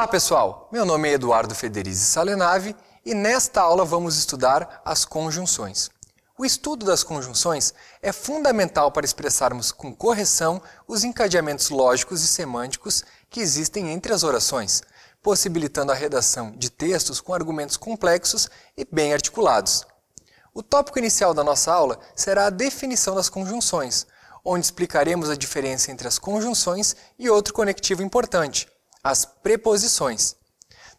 Olá pessoal, meu nome é Eduardo Federizi Salenave e nesta aula vamos estudar as conjunções. O estudo das conjunções é fundamental para expressarmos com correção os encadeamentos lógicos e semânticos que existem entre as orações, possibilitando a redação de textos com argumentos complexos e bem articulados. O tópico inicial da nossa aula será a definição das conjunções, onde explicaremos a diferença entre as conjunções e outro conectivo importante, as preposições.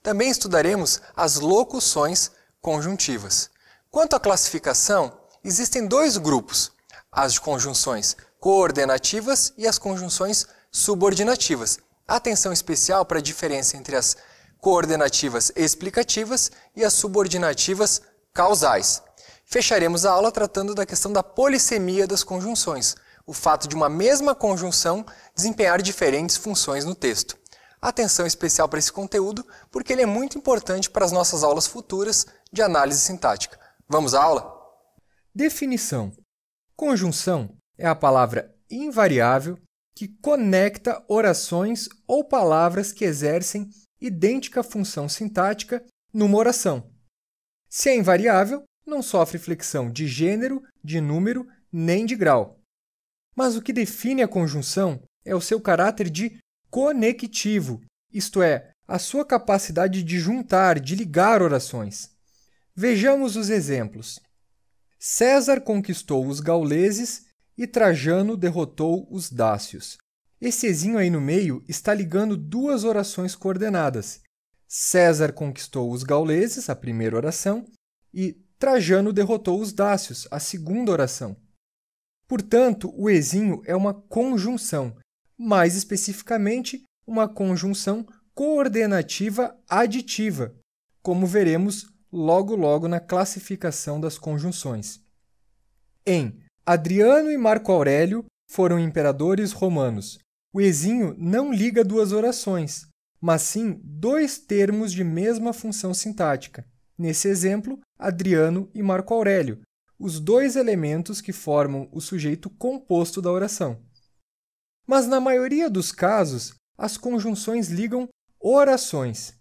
Também estudaremos as locuções conjuntivas. Quanto à classificação, existem dois grupos, as conjunções coordenativas e as conjunções subordinativas. Atenção especial para a diferença entre as coordenativas explicativas e as subordinativas causais. Fecharemos a aula tratando da questão da polissemia das conjunções, o fato de uma mesma conjunção desempenhar diferentes funções no texto. Atenção especial para esse conteúdo, porque ele é muito importante para as nossas aulas futuras de análise sintática. Vamos à aula? Definição. Conjunção é a palavra invariável que conecta orações ou palavras que exercem idêntica função sintática numa oração. Se é invariável, não sofre flexão de gênero, de número, nem de grau. Mas o que define a conjunção é o seu caráter de conectivo, isto é, a sua capacidade de juntar, de ligar orações. Vejamos os exemplos. César conquistou os gauleses e Trajano derrotou os dácios. Esse ezinho aí no meio está ligando duas orações coordenadas. César conquistou os gauleses, a primeira oração, e Trajano derrotou os dácios, a segunda oração. Portanto, o ezinho é uma conjunção, mais especificamente, uma conjunção coordenativa aditiva, como veremos logo na classificação das conjunções. Em Adriano e Marco Aurélio foram imperadores romanos. O ezinho não liga duas orações, mas sim dois termos de mesma função sintática. Nesse exemplo, Adriano e Marco Aurélio, os dois elementos que formam o sujeito composto da oração. Mas na maioria dos casos, as conjunções ligam orações.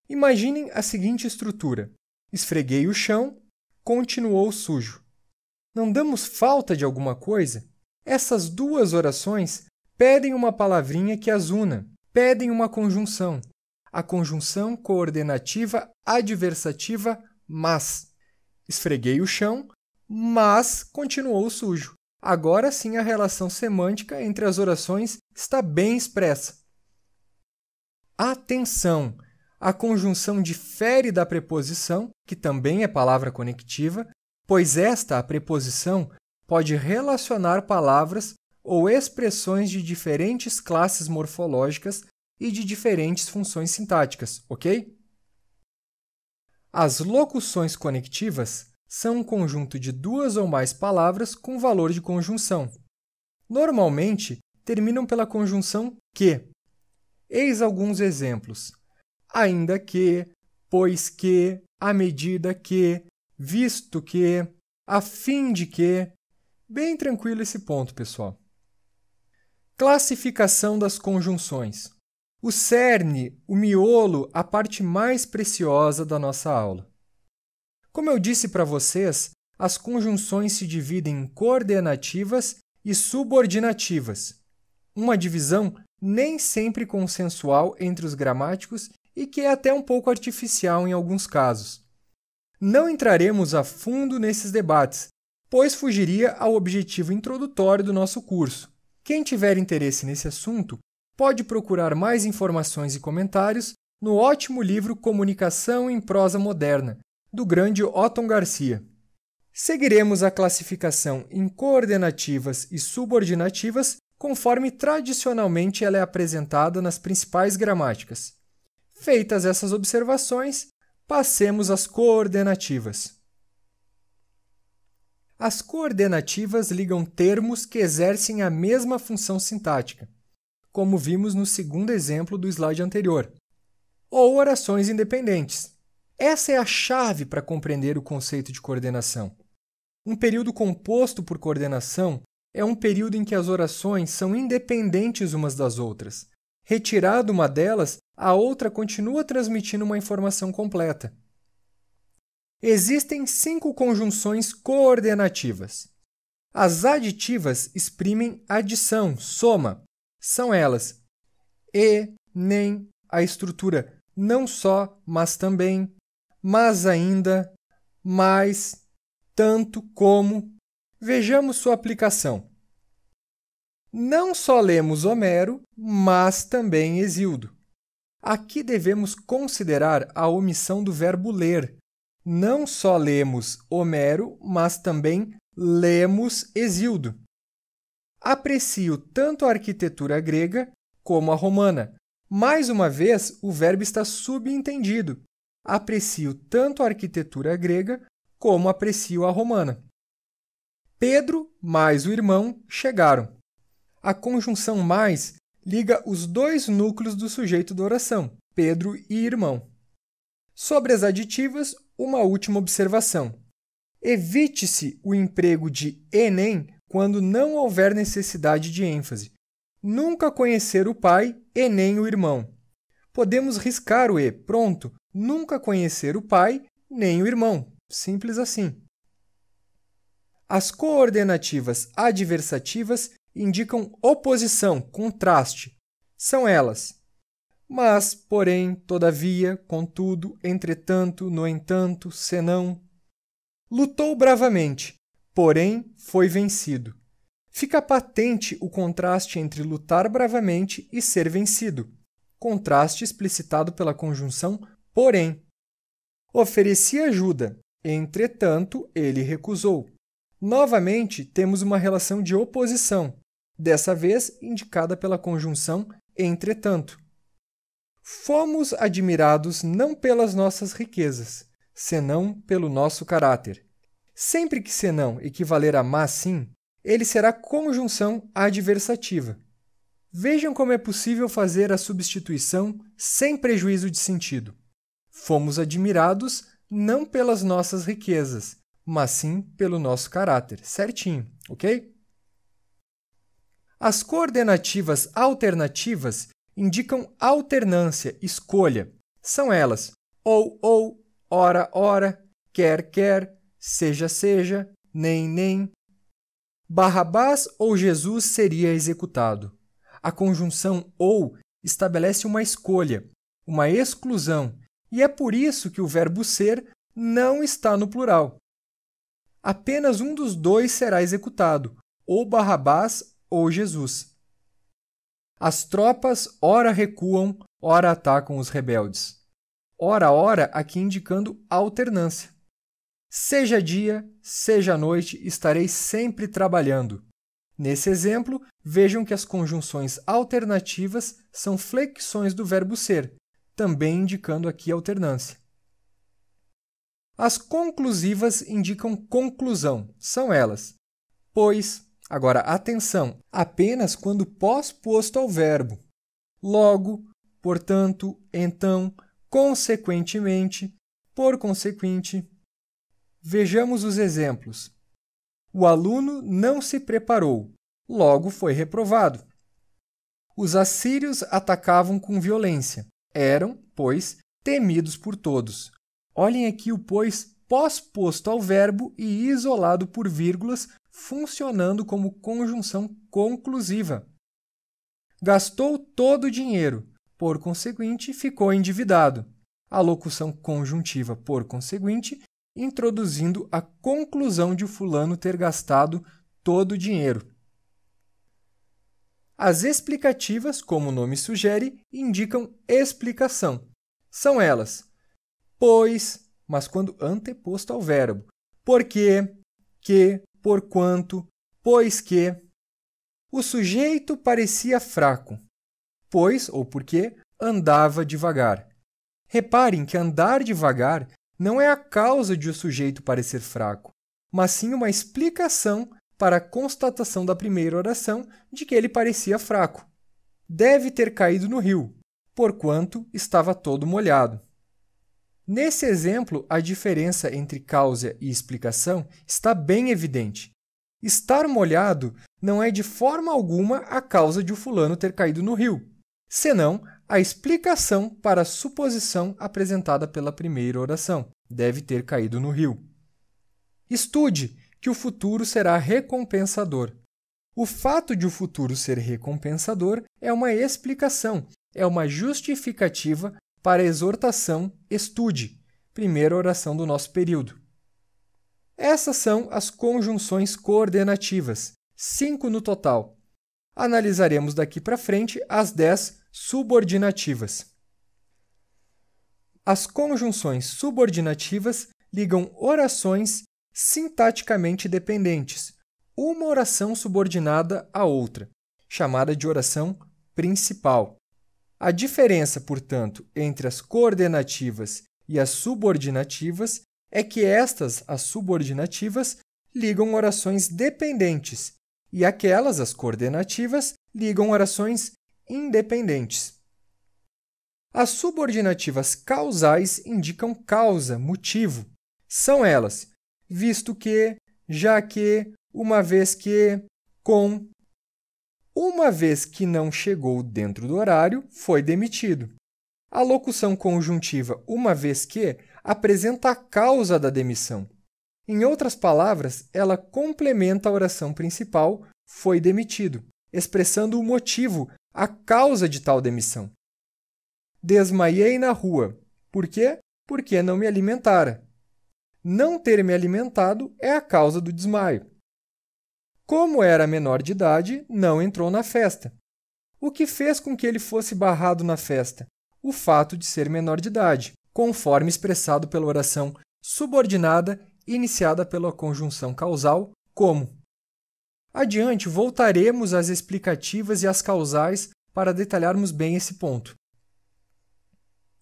Imaginem a seguinte estrutura: esfreguei o chão, continuou sujo. Não damos falta de alguma coisa? Essas duas orações pedem uma palavrinha que as una, pedem uma conjunção. A conjunção coordenativa adversativa mas. Esfreguei o chão, mas continuou sujo. Agora sim a relação semântica entre as orações está bem expressa. Atenção! A conjunção difere da preposição, que também é palavra conectiva, pois esta, a preposição, pode relacionar palavras ou expressões de diferentes classes morfológicas e de diferentes funções sintáticas, ok? As locuções conectivas são um conjunto de duas ou mais palavras com valor de conjunção. Normalmente, terminam pela conjunção que. Eis alguns exemplos: ainda que, pois que, à medida que, visto que, a fim de que. Bem tranquilo esse ponto, pessoal. Classificação das conjunções. O cerne, o miolo, a parte mais preciosa da nossa aula. Como eu disse para vocês, as conjunções se dividem em coordenativas e subordinativas. Uma divisão nem sempre consensual entre os gramáticos e que é até um pouco artificial em alguns casos. Não entraremos a fundo nesses debates, pois fugiria ao objetivo introdutório do nosso curso. Quem tiver interesse nesse assunto, pode procurar mais informações e comentários no ótimo livro Comunicação em Prosa Moderna, do grande Otton Garcia. Seguiremos a classificação em coordenativas e subordinativas conforme tradicionalmente ela é apresentada nas principais gramáticas. Feitas essas observações, passemos às coordenativas. As coordenativas ligam termos que exercem a mesma função sintática, como vimos no segundo exemplo do slide anterior, ou orações independentes. Essa é a chave para compreender o conceito de coordenação. Um período composto por coordenação é um período em que as orações são independentes umas das outras. Retirada uma delas, a outra continua transmitindo uma informação completa. Existem 5 conjunções coordenativas. As aditivas exprimem adição, soma. São elas e, nem, a estrutura não só, mas também, mas ainda, mais, tanto como. Vejamos sua aplicação. Não só lemos Homero, mas também Hesíodo. Aqui devemos considerar a omissão do verbo ler. Não só lemos Homero, mas também lemos Hesíodo. Aprecio tanto a arquitetura grega como a romana. Mais uma vez, o verbo está subentendido. Aprecio tanto a arquitetura grega como aprecio a romana. Pedro mais o irmão chegaram. A conjunção mais liga os 2 núcleos do sujeito da oração, Pedro e irmão. Sobre as aditivas, uma última observação. Evite-se o emprego de e nem quando não houver necessidade de ênfase. Nunca conhecer o pai e nem o irmão. Podemos riscar o e, pronto. Nunca conhecer o pai nem o irmão. Simples assim. As coordenativas adversativas indicam oposição, contraste. São elas: mas, porém, todavia, contudo, entretanto, no entanto, senão. Lutou bravamente, porém foi vencido. Fica patente o contraste entre lutar bravamente e ser vencido. Contraste explicitado pela conjunção porém. Ofereci ajuda, entretanto, ele recusou. Novamente, temos uma relação de oposição, dessa vez indicada pela conjunção entretanto. Fomos admirados não pelas nossas riquezas, senão pelo nosso caráter. Sempre que senão equivaler a mas sim, ele será conjunção adversativa. Vejam como é possível fazer a substituição sem prejuízo de sentido. Fomos admirados não pelas nossas riquezas, mas sim pelo nosso caráter. Certinho, ok? As coordenativas alternativas indicam alternância, escolha. São elas ou, ora, quer, seja, nem. Barrabás ou Jesus seria executado. A conjunção ou estabelece uma escolha, uma exclusão, e é por isso que o verbo ser não está no plural. Apenas um dos 2 será executado, ou Barrabás ou Jesus. As tropas ora recuam, ora atacam os rebeldes. Ora, aqui indicando alternância. Seja dia, seja noite, estarei sempre trabalhando. Nesse exemplo, vejam que as conjunções alternativas são flexões do verbo ser, também indicando aqui alternância. As conclusivas indicam conclusão. São elas: pois, agora atenção, apenas quando pós-posto ao verbo. Logo, portanto, então, consequentemente, por consequente. Vejamos os exemplos. O aluno não se preparou, logo foi reprovado. Os assírios atacavam com violência. Eram, pois, temidos por todos. Olhem aqui o pois pós-posto ao verbo e isolado por vírgulas, funcionando como conjunção conclusiva. Gastou todo o dinheiro, por conseguinte, ficou endividado. A locução conjuntiva por conseguinte, introduzindo a conclusão de fulano ter gastado todo o dinheiro. As explicativas, como o nome sugere, indicam explicação. São elas: pois, mas quando anteposto ao verbo. Porque, que, porquanto, pois que. O sujeito parecia fraco, pois ou porque andava devagar. Reparem que andar devagar não é a causa de o sujeito parecer fraco, mas sim uma explicação para a constatação da primeira oração de que ele parecia fraco. Deve ter caído no rio, porquanto estava todo molhado. Nesse exemplo, a diferença entre causa e explicação está bem evidente. Estar molhado não é de forma alguma a causa de o fulano ter caído no rio. senão a explicação para a suposição apresentada pela primeira oração. Deve ter caído no rio. Estude que o futuro será recompensador. O fato de o futuro ser recompensador é uma explicação, é uma justificativa para a exortação estude, primeira oração do nosso período. Essas são as conjunções coordenativas, 5 no total. Analisaremos daqui para frente as 10 subordinativas. As conjunções subordinativas ligam orações sintaticamente dependentes, uma oração subordinada à outra, chamada de oração principal. A diferença, portanto, entre as coordenativas e as subordinativas é que estas, as subordinativas, ligam orações dependentes e aquelas, as coordenativas, ligam orações independentes. As subordinativas causais indicam causa, motivo. São elas: visto que, já que, uma vez que, com. Uma vez que não chegou dentro do horário, foi demitido. A locução conjuntiva uma vez que apresenta a causa da demissão. Em outras palavras, ela complementa a oração principal foi demitido, expressando o motivo, a causa de tal demissão. Desmaiei na rua. Por quê? Porque não me alimentara. Não ter me alimentado é a causa do desmaio. Como era menor de idade, não entrou na festa. O que fez com que ele fosse barrado na festa? O fato de ser menor de idade, conforme expressado pela oração subordinada iniciada pela conjunção causal como. Adiante, voltaremos às explicativas e às causais para detalharmos bem esse ponto.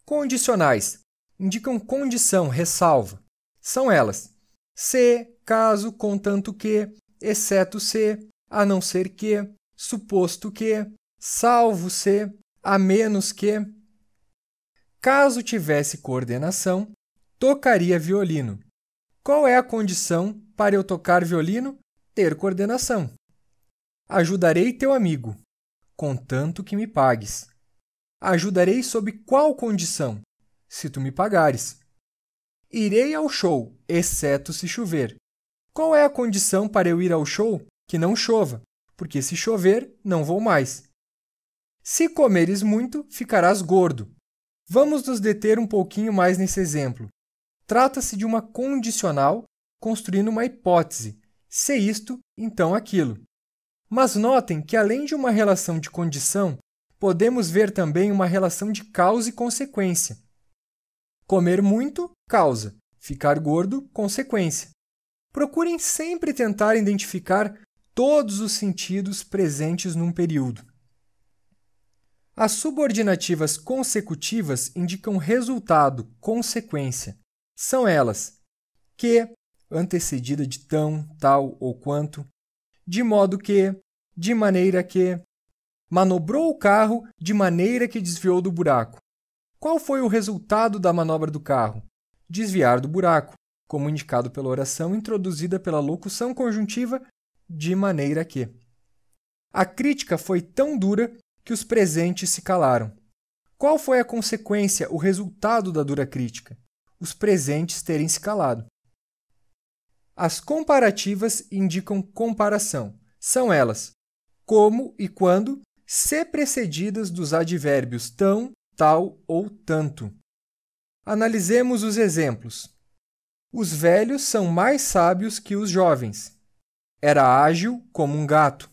Condicionais indicam condição, ressalva. São elas: se, caso, contanto que, exceto se, a não ser que, suposto que, salvo se, a menos que. Caso tivesse coordenação, tocaria violino. Qual é a condição para eu tocar violino? Ter coordenação. Ajudarei teu amigo, contanto que me pagues. Ajudarei sob qual condição? Se tu me pagares. Irei ao show, exceto se chover. Qual é a condição para eu ir ao show? Que não chova, porque se chover, não vou mais. Se comeres muito, ficarás gordo. Vamos nos deter um pouquinho mais nesse exemplo. Trata-se de uma condicional construindo uma hipótese. Se isto, então aquilo. Mas notem que, além de uma relação de condição, podemos ver também uma relação de causa e consequência. Comer muito, causa. Ficar gordo, consequência. Procurem sempre tentar identificar todos os sentidos presentes num período. As subordinativas consecutivas indicam resultado, consequência. São elas: que, antecedida de tão, tal ou quanto, de modo que, de maneira que, manobrou o carro de maneira que desviou do buraco. Qual foi o resultado da manobra do carro? Desviar do buraco, como indicado pela oração introduzida pela locução conjuntiva de maneira que. A crítica foi tão dura que os presentes se calaram. Qual foi a consequência, o resultado da dura crítica? Os presentes terem se calado. As comparativas indicam comparação. São elas: como e quando, se precedidas dos advérbios tão, tal ou tanto. Analisemos os exemplos. Os velhos são mais sábios que os jovens. Era ágil como um gato.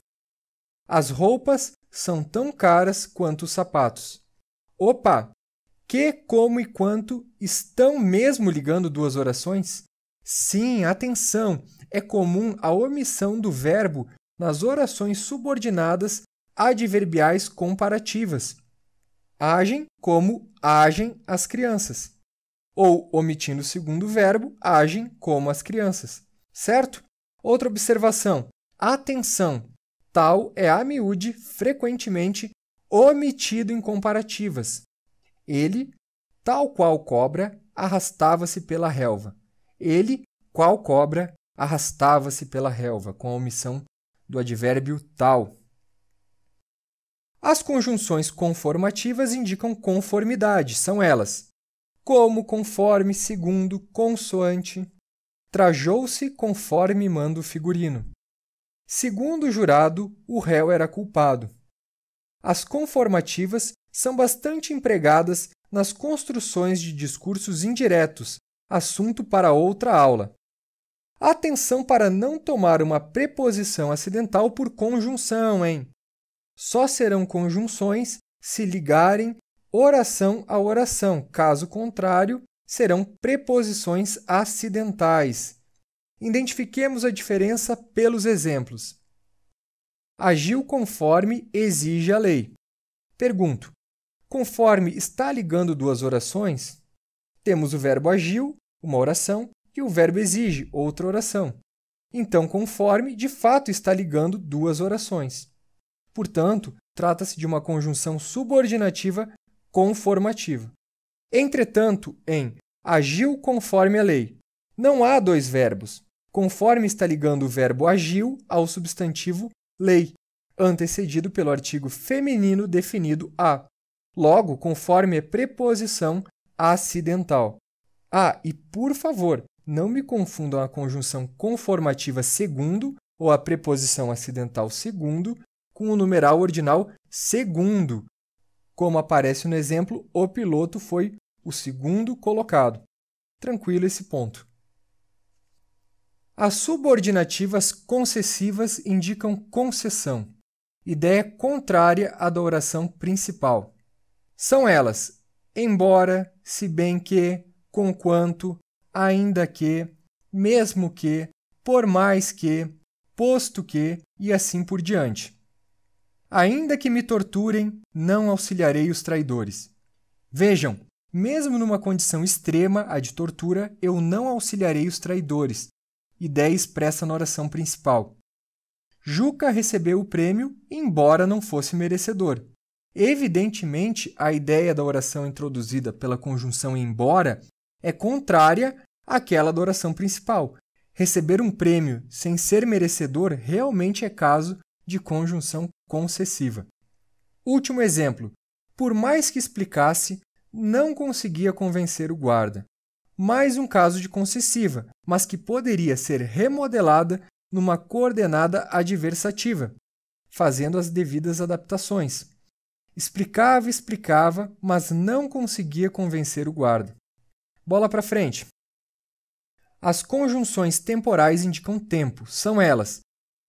As roupas são tão caras quanto os sapatos. Opa! Que, como e quanto estão mesmo ligando duas orações? Sim, atenção! É comum a omissão do verbo nas orações subordinadas adverbiais comparativas. Agem como agem as crianças. Ou, omitindo o segundo verbo, agem como as crianças. Certo? Outra observação. Atenção! Tal é a miúde frequentemente omitido em comparativas. Ele, tal qual cobra, arrastava-se pela relva. Ele, qual cobra, arrastava-se pela relva, com a omissão do advérbio tal. As conjunções conformativas indicam conformidade, são elas: como, conforme, segundo, consoante. Trajou-se conforme manda o figurino. Segundo o jurado, o réu era culpado. As conformativas são bastante empregadas nas construções de discursos indiretos, assunto para outra aula. Atenção para não tomar uma preposição acidental por conjunção, hein? Só serão conjunções se ligarem oração a oração. Caso contrário, serão preposições acidentais. Identifiquemos a diferença pelos exemplos. Agiu conforme exige a lei. Pergunto: conforme está ligando duas orações? Temos o verbo agiu, uma oração, e o verbo exige, outra oração. Então, conforme, de fato, está ligando duas orações. Portanto, trata-se de uma conjunção subordinativa conformativa. Entretanto, em agiu conforme a lei, não há dois verbos. Conforme está ligando o verbo agiu ao substantivo lei, antecedido pelo artigo feminino definido a. Logo, conforme é preposição acidental. E por favor, não me confundam a conjunção conformativa segundo ou a preposição acidental segundo com o numeral ordinal segundo. Como aparece no exemplo, o piloto foi o segundo colocado. Tranquilo esse ponto. As subordinativas concessivas indicam concessão, ideia contrária à da oração principal. São elas: embora, se bem que, conquanto, ainda que, mesmo que, por mais que, posto que e assim por diante. Ainda que me torturem, não auxiliarei os traidores. Vejam, mesmo numa condição extrema, a de tortura, eu não auxiliarei os traidores. Ideia expressa na oração principal. Juca recebeu o prêmio, embora não fosse merecedor. Evidentemente, a ideia da oração introduzida pela conjunção embora é contrária àquela da oração principal. Receber um prêmio sem ser merecedor realmente é caso de conjunção concessiva. Último exemplo. Por mais que explicasse, não conseguia convencer o guarda. Mais um caso de concessiva, mas que poderia ser remodelada numa coordenada adversativa, fazendo as devidas adaptações. Explicava, mas não conseguia convencer o guarda. Bola para frente. As conjunções temporais indicam tempo. São elas: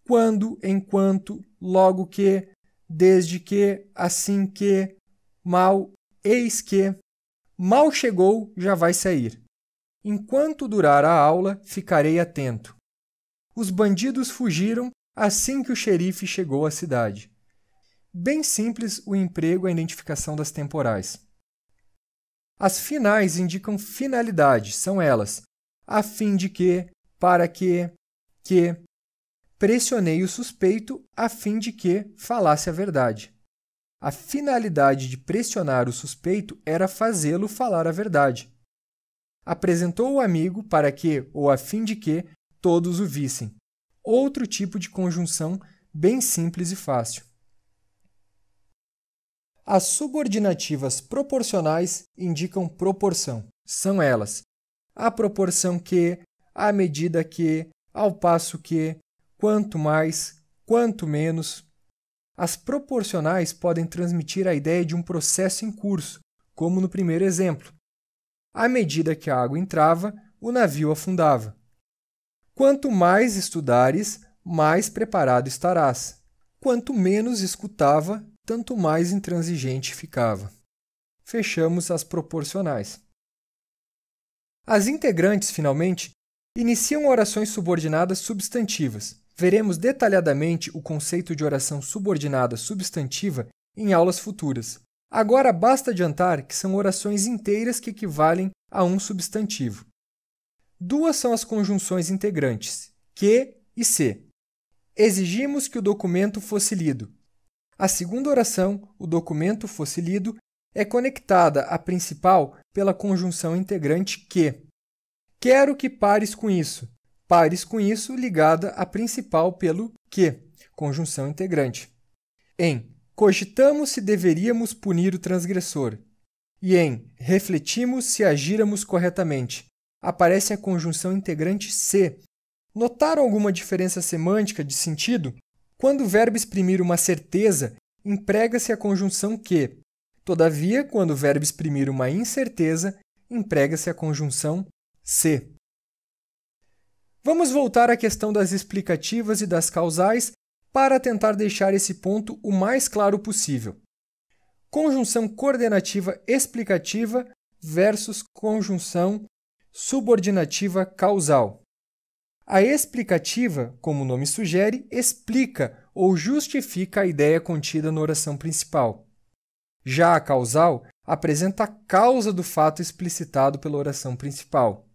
quando, enquanto, logo que, desde que, assim que, mal, eis que. Mal chegou, já vai sair. Enquanto durar a aula, ficarei atento. Os bandidos fugiram assim que o xerife chegou à cidade. Bem simples o emprego e a identificação das temporais. As finais indicam finalidade, são elas: a fim de que, para que. Pressionei o suspeito a fim de que falasse a verdade. A finalidade de pressionar o suspeito era fazê-lo falar a verdade. Apresentou o amigo para que, ou a fim de que, todos o vissem. Outro tipo de conjunção bem simples e fácil. As subordinativas proporcionais indicam proporção. São elas: à proporção que, à medida que, ao passo que, quanto mais, quanto menos. As proporcionais podem transmitir a ideia de um processo em curso, como no primeiro exemplo. À medida que a água entrava, o navio afundava. Quanto mais estudares, mais preparado estarás. Quanto menos escutava, tanto mais intransigente ficava. Fechamos as proporcionais. As integrantes, finalmente, iniciam orações subordinadas substantivas. Veremos detalhadamente o conceito de oração subordinada substantiva em aulas futuras. Agora basta adiantar que são orações inteiras que equivalem a um substantivo. Duas são as conjunções integrantes, que e se. Exigimos que o documento fosse lido. A segunda oração, o documento fosse lido, é conectada à principal pela conjunção integrante que. Quero que pares com isso. Pares com isso ligada à principal pelo que, conjunção integrante. Em cogitamos se deveríamos punir o transgressor. E em refletimos se agíramos corretamente, aparece a conjunção integrante se. Notaram alguma diferença semântica de sentido? Quando o verbo exprimir uma certeza, emprega-se a conjunção que. Todavia, quando o verbo exprimir uma incerteza, emprega-se a conjunção se. Vamos voltar à questão das explicativas e das causais para tentar deixar esse ponto o mais claro possível. Conjunção coordenativa explicativa versus conjunção subordinativa causal. A explicativa, como o nome sugere, explica ou justifica a ideia contida na oração principal. Já a causal apresenta a causa do fato explicitado pela oração principal.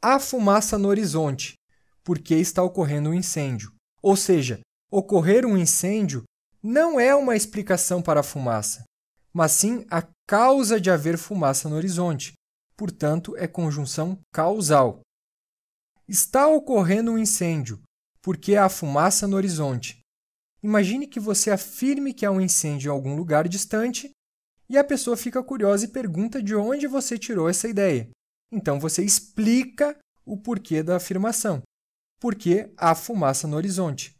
Há fumaça no horizonte, porque está ocorrendo um incêndio. Ou seja, ocorrer um incêndio não é uma explicação para a fumaça, mas sim a causa de haver fumaça no horizonte. Portanto, é conjunção causal. Está ocorrendo um incêndio, porque há fumaça no horizonte. Imagine que você afirme que há um incêndio em algum lugar distante e a pessoa fica curiosa e pergunta de onde você tirou essa ideia. Então, você explica o porquê da afirmação. Porque há fumaça no horizonte.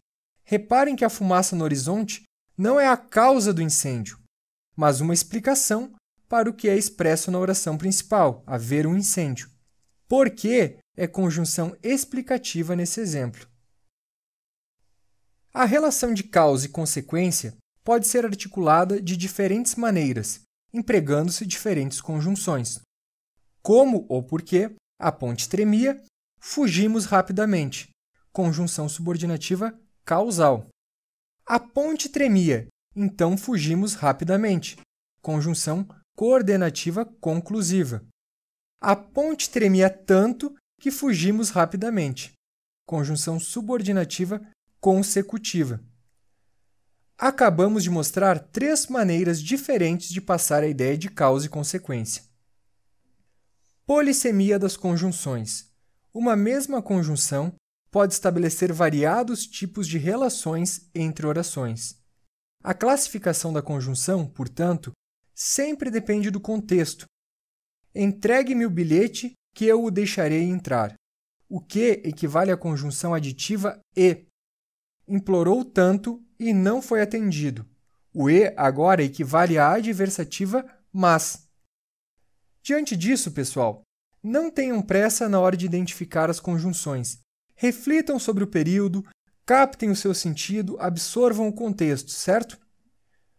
Reparem que a fumaça no horizonte não é a causa do incêndio, mas uma explicação para o que é expresso na oração principal, haver um incêndio. Porque é conjunção explicativa nesse exemplo. A relação de causa e consequência pode ser articulada de diferentes maneiras, empregando-se diferentes conjunções. Como ou porque a ponte tremia, fugimos rapidamente. Conjunção subordinativa causal. A ponte tremia, então fugimos rapidamente. Conjunção coordenativa conclusiva. A ponte tremia tanto que fugimos rapidamente. Conjunção subordinativa consecutiva. Acabamos de mostrar 3 maneiras diferentes de passar a ideia de causa e consequência. Polissemia das conjunções. Uma mesma conjunção pode estabelecer variados tipos de relações entre orações. A classificação da conjunção, portanto, sempre depende do contexto. Entregue-me o bilhete que eu o deixarei entrar. O que equivale à conjunção aditiva e. Implorou tanto e não foi atendido. O e agora equivale à adversativa mas. Diante disso, pessoal, não tenham pressa na hora de identificar as conjunções. Reflitam sobre o período, captem o seu sentido, absorvam o contexto, certo?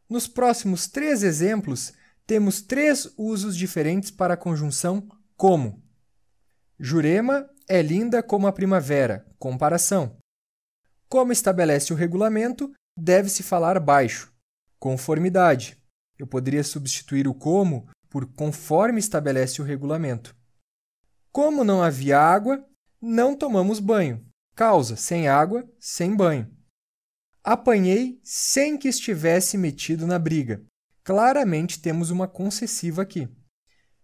Nos próximos 3 exemplos, temos 3 usos diferentes para a conjunção como. Jurema é linda como a primavera. Comparação. Como estabelece o regulamento, deve-se falar baixo. Conformidade. Eu poderia substituir o como por conforme estabelece o regulamento. Como não havia água, não tomamos banho. Causa: sem água, sem banho. Apanhei sem que estivesse metido na briga. Claramente temos uma concessiva aqui.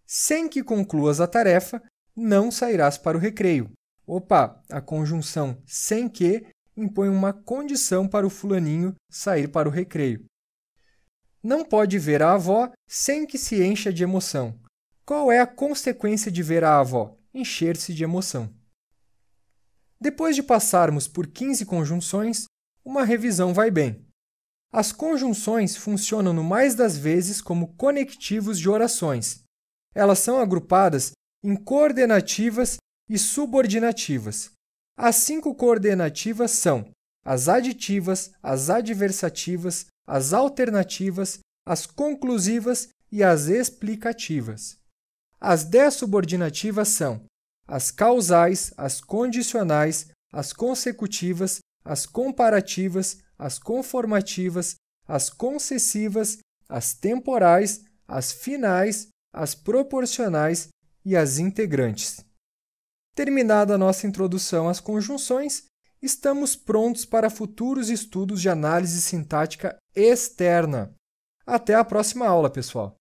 Sem que concluas a tarefa, não sairás para o recreio. Opa, a conjunção sem que impõe uma condição para o fulaninho sair para o recreio. Não pode ver a avó sem que se encha de emoção. Qual é a consequência de ver a avó? Encher-se de emoção. Depois de passarmos por 15 conjunções, uma revisão vai bem. As conjunções funcionam no mais das vezes como conectivos de orações. Elas são agrupadas em coordenativas e subordinativas. As 5 coordenativas são as aditivas, as adversativas, as alternativas, as conclusivas e as explicativas. As 10 subordinativas são as causais, as condicionais, as consecutivas, as comparativas, as conformativas, as concessivas, as temporais, as finais, as proporcionais e as integrantes. Terminada a nossa introdução às conjunções, estamos prontos para futuros estudos de análise sintática externa. Até a próxima aula, pessoal!